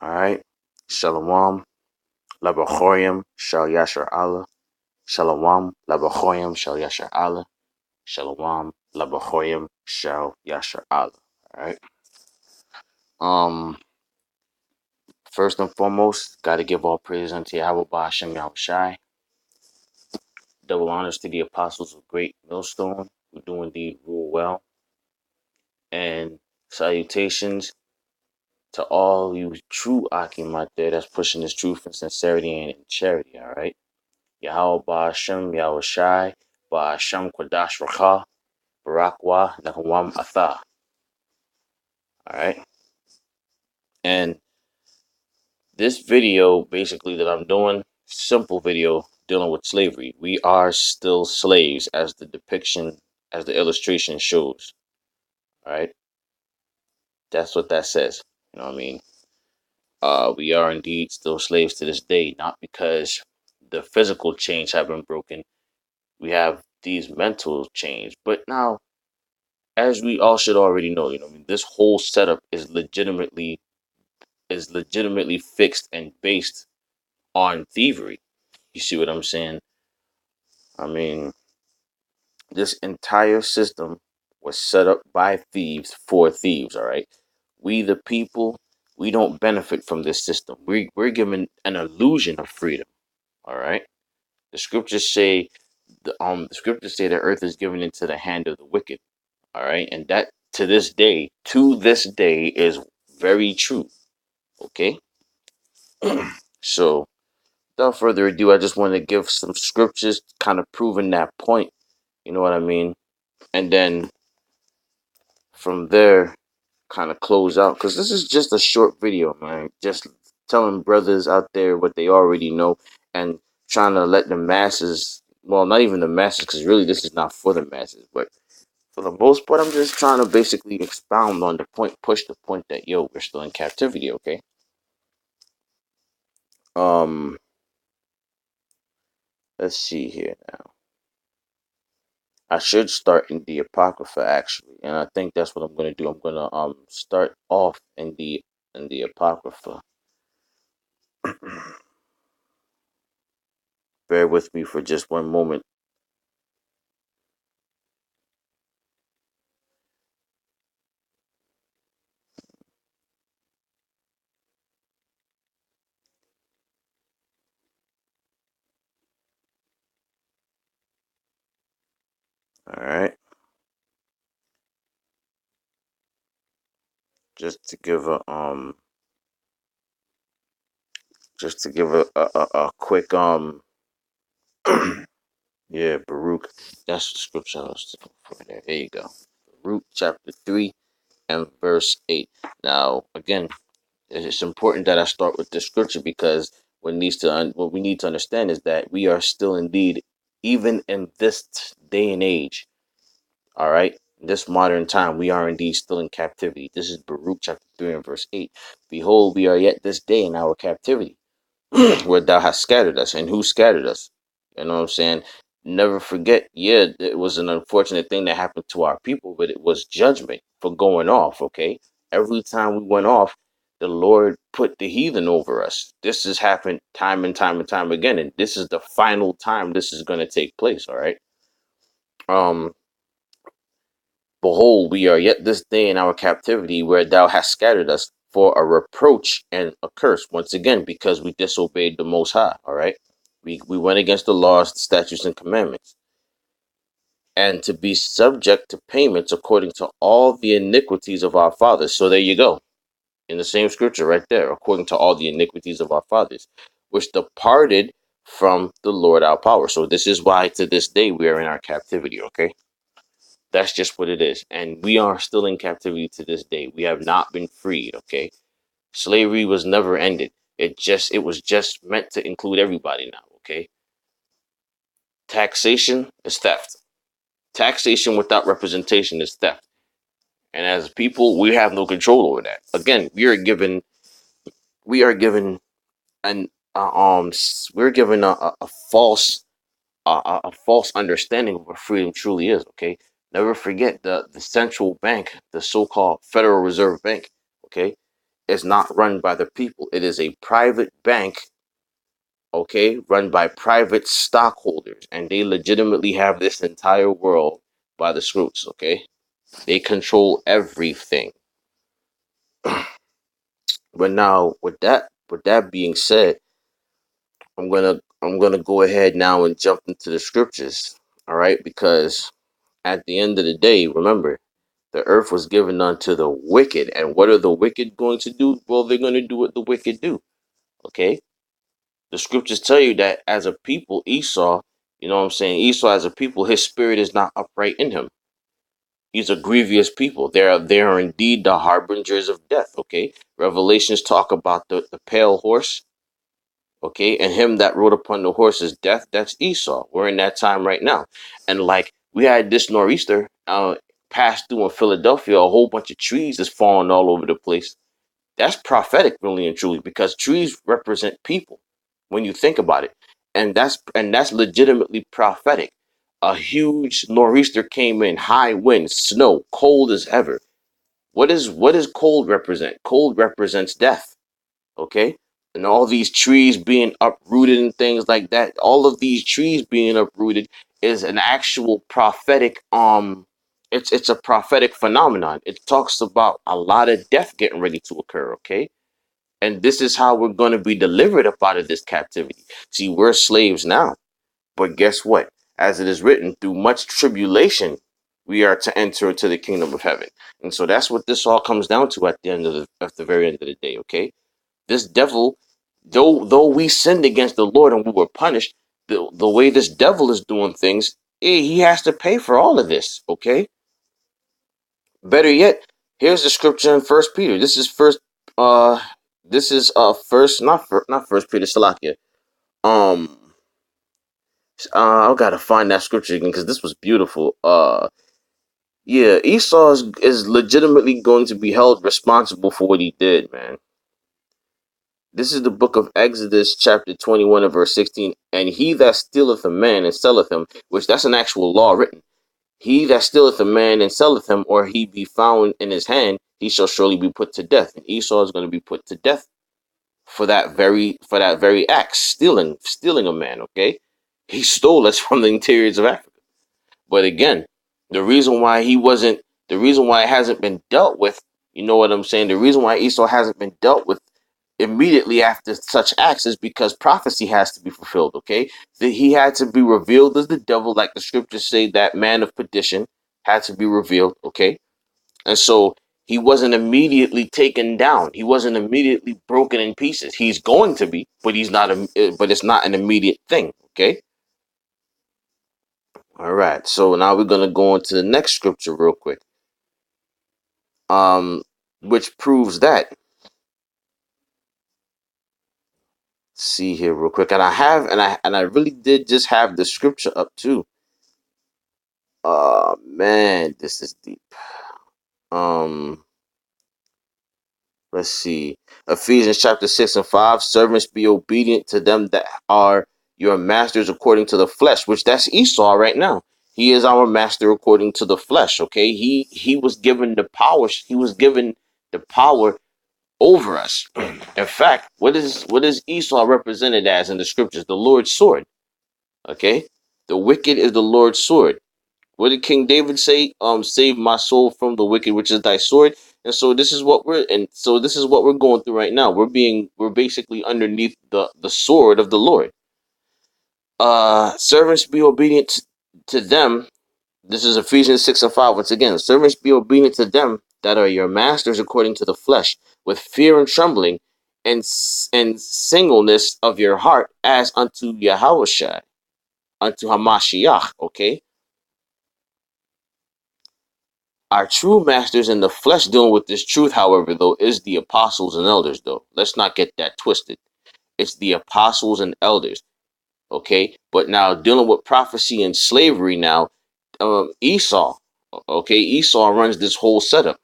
All right. Shalom. Labachoyim Shal Yashar Allah. Shalom. Labachoyim Shal Yashar Allah. Shalom. Labachoyim Shal Yashar Allah. All right. Um. First and foremost, got to give all praise unto Yahweh Ba'ashem Yahushai. Double honors to the apostles of Great Millstone who do indeed rule well. And salutations to all you true Akim out there that's pushing this truth and sincerity and in charity, all right? Yahweh Ba'ashem Yahushai Ba'ashem Kodash Racha Barakwa Nakawam Atha. All right. And this video basically that I'm doing, simple video dealing with slavery. We are still slaves as the depiction, as the illustration shows. All right. That's what that says. You know what I mean? We are indeed still slaves to this day, not because the physical chains have been broken. We have these mental chains. But now, as we all should already know, you know, I mean, this whole setup is legitimately fixed and based on thievery. You see what I'm saying? I mean, this entire system was set up by thieves for thieves, all right? We, the people, we don't benefit from this system. We're given an illusion of freedom, all right? The scriptures say the scriptures say the earth is given into the hand of the wicked, all right? And that to this day is very true, okay? So without further ado, I just want to give some scriptures kind of proving that point. You know what I mean? And then from there, kind of close out. Because this is just a short video, man. Just telling brothers out there what they already know and trying to let the masses, well, not even the masses, because really this is not for the masses, but for the most part, I'm just trying to basically expound on the point, push the point that, yo, we're still in captivity, okay? Um, let's see here now. I should start in the Apocrypha actually, and I think that's what I'm gonna do. I'm gonna start off in the Apocrypha. Bear with me for just one moment. All right, just to give a quick yeah, Baruch. That's the scripture I was looking for there. There you go. Baruch chapter 3 and verse 8. Now, again, it's important that I start with the scripture because what we need to understand is that we are still indeed, even in this day and age, all right, in this modern time, we are indeed still in captivity. This is Baruch chapter 3 and verse 8. Behold, we are yet this day in our captivity, where thou hast scattered us. And who scattered us? You know what I'm saying? Never forget, yeah, it was an unfortunate thing that happened to our people, but it was judgment for going off, okay? Every time we went off, the Lord put the heathen over us. This has happened time and time and time again, and this is the final time this is going to take place, all right? Um, Behold, we are yet this day in our captivity, where thou hast scattered us for a reproach and a curse, once again, because we disobeyed the Most High, all right? We went against the laws, the statutes, and commandments, and to be subject to payments according to all the iniquities of our fathers. So there you go, in the same scripture right there, according to all the iniquities of our fathers, which departed from the Lord our power. So this is why to this day we are in our captivity, okay? That's just what it is. And we are still in captivity to this day. We have not been freed, okay? Slavery was never ended. It was just meant to include everybody now, okay? Taxation is theft. Taxation without representation is theft. And as people, we have no control over that. Again, we are given an we're given a false understanding of what freedom truly is. Okay, never forget the central bank, the so-called Federal Reserve Bank. Okay, is not run by the people. It is a private bank, okay, run by private stockholders, and they legitimately have this entire world by the screws, okay? They control everything. But now, with that being said, I'm gonna go ahead now and jump into the scriptures, all right? Because at the end of the day, remember, the earth was given unto the wicked, and what are the wicked going to do? Well, they're going to do what the wicked do, okay? The scriptures tell you that as a people, Esau, you know what I'm saying? Esau as a people, his spirit is not upright in him. He's a grievous people. They are indeed the harbingers of death. Okay. Revelations talk about the pale horse. Okay, and him that rode upon the horse is death. That's Esau. We're in that time right now, and like we had this nor'easter pass through in Philadelphia. A whole bunch of trees is falling all over the place. That's prophetic, really and truly, because trees represent people when you think about it, and that's legitimately prophetic. A huge nor'easter came in, high winds, snow, cold as ever. What does cold represent? Cold represents death. Okay, and all these trees being uprooted and things like that. All of these trees being uprooted is an actual prophetic. It's a prophetic phenomenon. It talks about a lot of death getting ready to occur. Okay, and this is how we're going to be delivered up out of this captivity. See, we're slaves now, but guess what? As it is written, through much tribulation, we are to enter into the kingdom of heaven. And so that's what this all comes down to at the end of the very end of the day. Okay, this devil, though we sinned against the Lord and we were punished, the way this devil is doing things, he has to pay for all of this. Okay, better yet, here's the scripture in First Peter. Uh this is first not First Peter, Salakia. Um I gotta find that scripture again because this was beautiful. Yeah, Esau is legitimately going to be held responsible for what he did, man. This is the book of Exodus, chapter 21 and verse 16. And he that stealeth a man and selleth him, which that's an actual law written. He that stealeth a man and selleth him, or he be found in his hand, he shall surely be put to death. And Esau is going to be put to death for that very act, stealing a man. Okay, he stole us from the interiors of Africa. But again, the reason why he wasn't, the reason why it hasn't been dealt with, you know what I'm saying? The reason why Esau hasn't been dealt with immediately after such acts is because prophecy has to be fulfilled. Okay, that he had to be revealed as the devil, like the scriptures say, that man of perdition had to be revealed. Okay, and so he wasn't immediately taken down. He wasn't immediately broken in pieces. He's going to be, but he's not. But it's not an immediate thing. Okay. All right. So now we're gonna go into the next scripture real quick. Um, which proves that. See here real quick, and I really did just have the scripture up too. Man, this is deep. Um, let's see. Ephesians chapter 6 and 5. Servants, be obedient to them that are your masters according to the flesh, which that's Esau right now. He is our master according to the flesh. Okay. He was given the power. He was given the power over us. In fact, what is Esau represented as in the scriptures? The Lord's sword. Okay. The wicked is the Lord's sword. What did King David say? Save my soul from the wicked, which is thy sword. And so this is what we're going through right now. We're basically underneath the sword of the Lord. Servants be obedient to them. This is Ephesians 6 and 5. Once again, servants be obedient to them that are your masters according to the flesh, with fear and trembling, and singleness of your heart, as unto Yahushua, unto Hamashiach. Okay. Our true masters in the flesh dealing with this truth, however, though, is the apostles and elders, though. Let's not get that twisted. It's the apostles and elders, okay? But now dealing with prophecy and slavery now, Esau, okay? Esau runs this whole setup.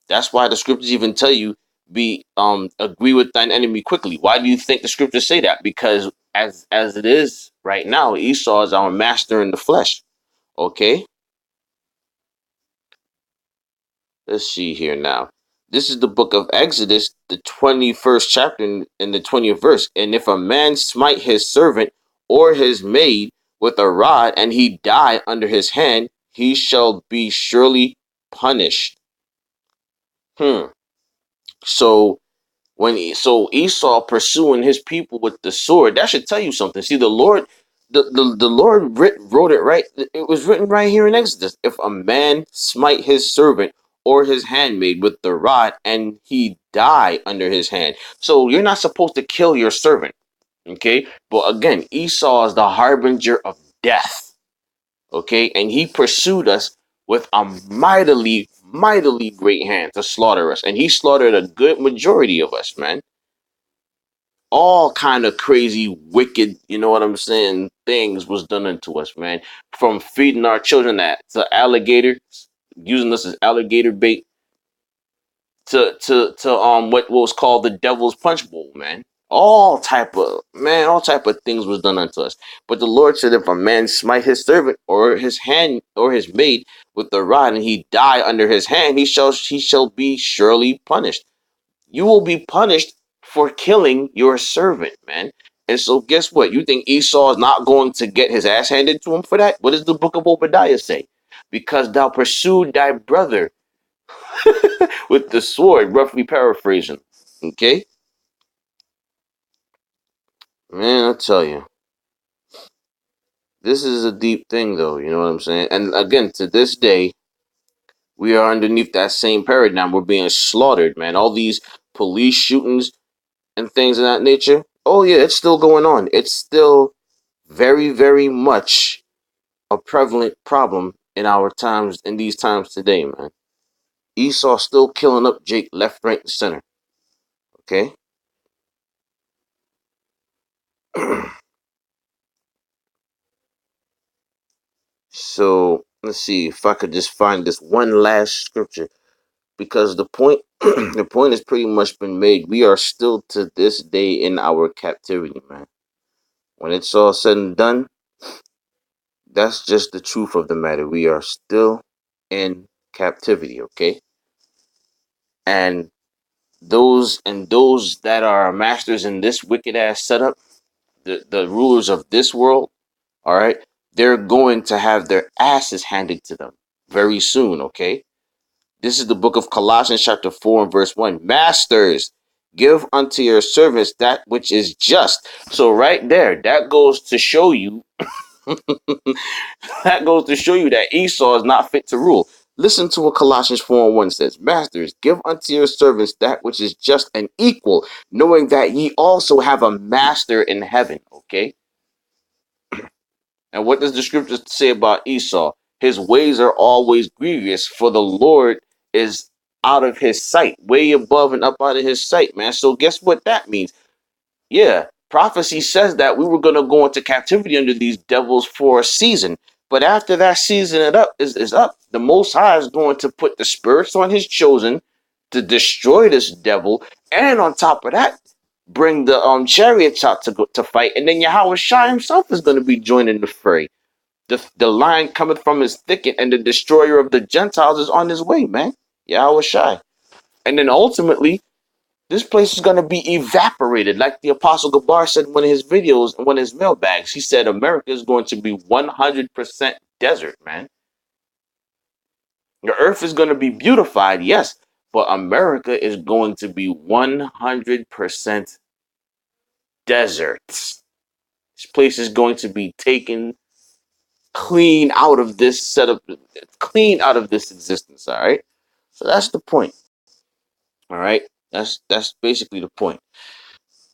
That's why the scriptures even tell you, agree with thine enemy quickly. Why do you think the scriptures say that? Because as it is right now, Esau is our master in the flesh, okay? Let's see here now. This is the book of Exodus, the 21st chapter in the 20th verse. And if a man smite his servant or his maid with a rod, and he die under his hand, he shall be surely punished. So so Esau pursuing his people with the sword, that should tell you something. See, the Lord, the Lord wrote it right. It was written right here in Exodus. If a man smite his servant or his handmaid with the rod, and he die under his hand, so you're not supposed to kill your servant. Okay, but again, Esau is the harbinger of death. Okay, and he pursued us with a mightily great hand to slaughter us, and he slaughtered a good majority of us, man. All kind of crazy, wicked, you know what I'm saying, things was done unto us, man. From feeding our children to alligators, using us as alligator bait, to what was called the devil's punch bowl, man. All type of things was done unto us. But the Lord said, if a man smite his servant or his hand or his maid with the rod, and he die under his hand, he shall be surely punished. You will be punished for killing your servant, man. And so guess what? You think Esau is not going to get his ass handed to him for that? What does the book of Obadiah say? Because thou pursued thy brother with the sword, roughly paraphrasing. Okay? Man, I tell you. This is a deep thing though, you know what I'm saying? And again, to this day, we are underneath that same paradigm. We're being slaughtered, man. All these police shootings and things of that nature. Oh yeah, it's still going on. It's still very, very much a prevalent problem in our times, in these times today, man. Esau still killing up Jake left, right, and center. Okay? So let's see if I could just find this one last scripture, because the point the point has pretty much been made. We are still to this day in our captivity, man. When it's all said and done, that's just the truth of the matter. We are still in captivity, okay? And those that are masters in this wicked ass setup, the rulers of this world, all right, they're going to have their asses handed to them very soon, okay? This is the book of Colossians chapter 4 and verse 1. Masters, give unto your servants that which is just. So right there, that goes to show you that goes to show you that Esau is not fit to rule. Listen to what Colossians 4 and 1 says. Masters, give unto your servants that which is just and equal, knowing that ye also have a master in heaven. Okay? And what does the scripture say about Esau? His ways are always grievous, for the Lord is out of his sight, way above and up out of his sight, man. So guess what that means? Yeah, prophecy says that we were going to go into captivity under these devils for a season. But after that season is up, the Most High is going to put the spirits on his chosen to destroy this devil. And on top of that, bring the chariots out to fight. And then Yahweh Shai himself is going to be joining the fray. The lion cometh from his thicket, and the destroyer of the Gentiles is on his way, man. Yahweh Shai. And then ultimately, this place is going to be evaporated. Like the Apostle Gabar said in one of his videos, in one of his mailbags, he said America is going to be 100% desert, man. The earth is going to be beautified, yes, but America is going to be 100% desert. This place is going to be taken clean out of this setup, clean out of this existence, all right? So that's the point, all right? That's basically the point.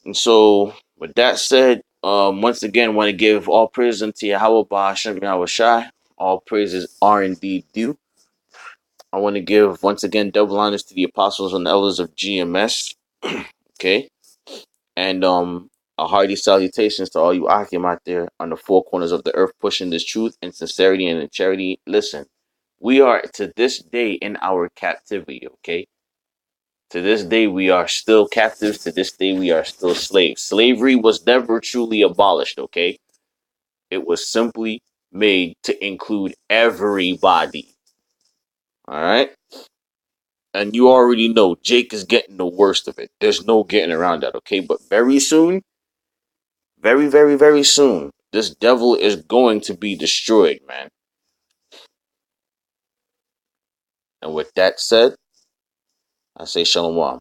And so, with that said, once again, want to give all praise unto Yahweh Ba'ashem Yahweh Shai. All praises are indeed due. I want to give once again double honors to the apostles and elders of GMS. Okay, and a hearty salutations to all you Akim out there on the four corners of the earth, pushing this truth and sincerity and in charity. Listen, we are to this day in our captivity. Okay, to this day, we are still captives. To this day, we are still slaves. Slavery was never truly abolished, okay? It was simply made to include everybody. All right? And you already know Jake is getting the worst of it. There's no getting around that, okay? But very soon, very, very, very soon, this devil is going to be destroyed, man. And with that said, I say Shalom.